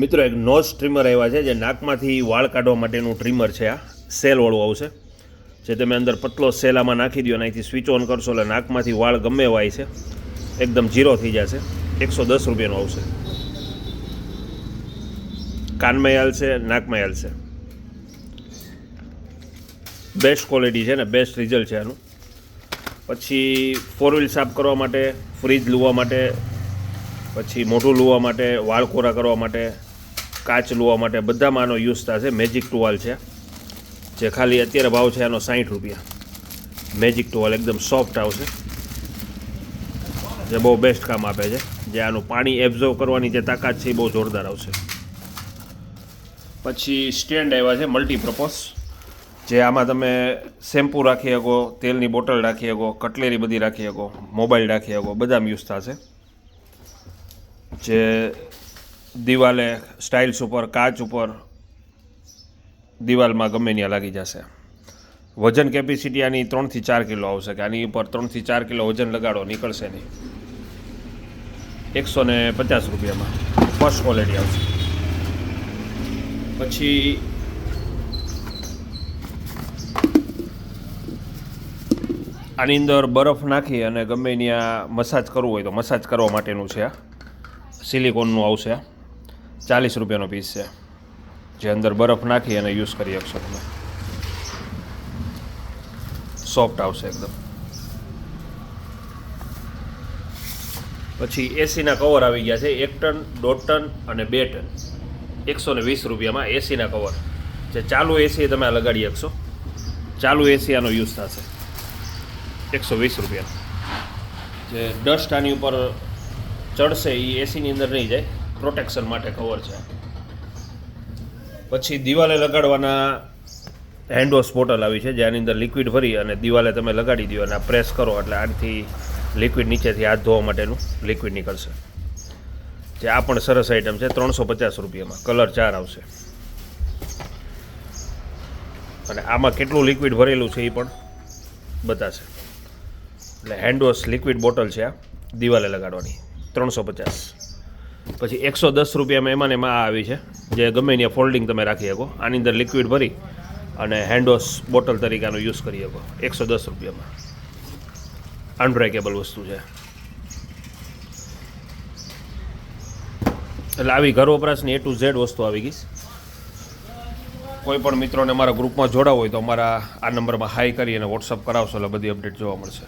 મિત્રો એક nose trimmer આવ્યા છે જે નાકમાંથી વાળ કાઢવા માટેનું ટ્રીમર છે. આ સેલવાળું આવશે જે તમે અંદર પતલો સેલ આમાં નાખી દો અને અહીંથી સ્વિચ ઓન કરશો એટલે નાકમાંથી વાળ ગમે એવા છે એકદમ ઝીરો થઈ જશે. 110 રૂપિયાનું આવશે. કાનમાં હાલશે, નાકમાં હાલશે. બેસ્ટ ક્વોલિટી છે ને બેસ્ટ રિઝલ્ટ છે આનું. પછી 4 વ્હીલ સાફ કરવા માટે, ફ્રીજ લુવા માટે, પછી મોઢું લુવા માટે, વાળ કોરા કરવા માટે, કાચ લુવા માટે બધામાં આનો યુઝ થશે. મેજિક ટુવાલ છે જે ખાલી અત્યારે ભાવ છે આનો 60 રૂપિયા. મેજિક ટુવાલ એકદમ સોફ્ટ આવશે જે બહુ બેસ્ટ કામ આપે છે. જે આનું પાણી એબ્ઝોર્વ કરવાની જે તાકાત છે એ બહુ જોરદાર આવશે. પછી સ્ટેન્ડ આવ્યા છે મલ્ટીપર્પઝ જે આમાં તમે શેમ્પૂ રાખી શકો, તેલની બોટલ રાખી શકો, કટલેરી બધી રાખી શકો, મોબાઈલ રાખી શકો, બધામાં યુઝ થશે. જે દિવાલે, સ્ટાઇલ્સ ઉપર, કાચ ઉપર, દિવાલમાં ગમે ત્યાં લાગી જશે. વજન કેપેસિટી આની 3 થી 4 કિલો આવશે કે આની ઉપર 3 થી 4 કિલો વજન લગાડો નીકળશે નહીં. 150 રૂપિયામાં ફર્સ્ટ ક્વોલિટી આવશે. પછી આની અંદર બરફ નાખી અને ગમે ત્યાં મસાજ કરવું હોય તો મસાજ કરવા માટેનું છે. આ સિલિકોનનું આવશે. 40 રૂપિયાનો પીસ છે જે અંદર બરફ નાખી અને યુઝ કરી શકશો તમે. સોફ્ટ આવશે એકદમ. પછી એસીના કવર આવી ગયા છે 1 ટન, 1.5 ટન અને 2 ટન. 120 રૂપિયામાં એસીના કવર જે ચાલુ એસી તમે લગાડી શકશો. ચાલુ એસી આનો યુઝ થશે. 120 રૂપિયા. જે ડસ્ટ આની ઉપર ચડશે એ એસીની અંદર નહીં જાય, પ્રોટેક્શન માટે કવર છે. પછી દિવાલે લગાડવાના હેન્ડવોશ બોટલ આવી છે જે આની અંદર લિક્વિડ ભરી અને દિવાલે તમે લગાડી દો અને આ પ્રેસ કરો એટલે આનાથી લિક્વિડ નીચેથી હાથ ધોવા માટેનું લિક્વિડ નીકળશે. જે આ પણ સરસ આઈટમ છે. 350 રૂપિયામાં કલર 4 આવશે. અને આમાં કેટલું લિક્વિડ ભરેલું છે એ પણ બતાશે. એટલે હેન્ડવોશ લિક્વિડ બોટલ છે આ દિવાલે લગાડવાની 350. પછી 110 રૂપિયામાં એમાં આ આવી છે જે ગમે ત્યાં ફોલ્ડિંગ તમે રાખી શકો. આની અંદર લિક્વિડ ભરી અને હેન્ડવોશ બોટલ તરીકે આનો યુઝ કરી શકો. 110 રૂપિયામાં અનબ્રેકેબલ વસ્તુ છે. એટલે આવી ઘર વપરાશની A to Z વસ્તુ આવી ગઈ. કોઈ પણ મિત્રોને અમારા ગ્રુપમાં જોડાવો હોય તો અમારા આ નંબરમાં હાઈ કરી અને વોટ્સઅપ કરાવશો એટલે બધી અપડેટ જોવા મળશે.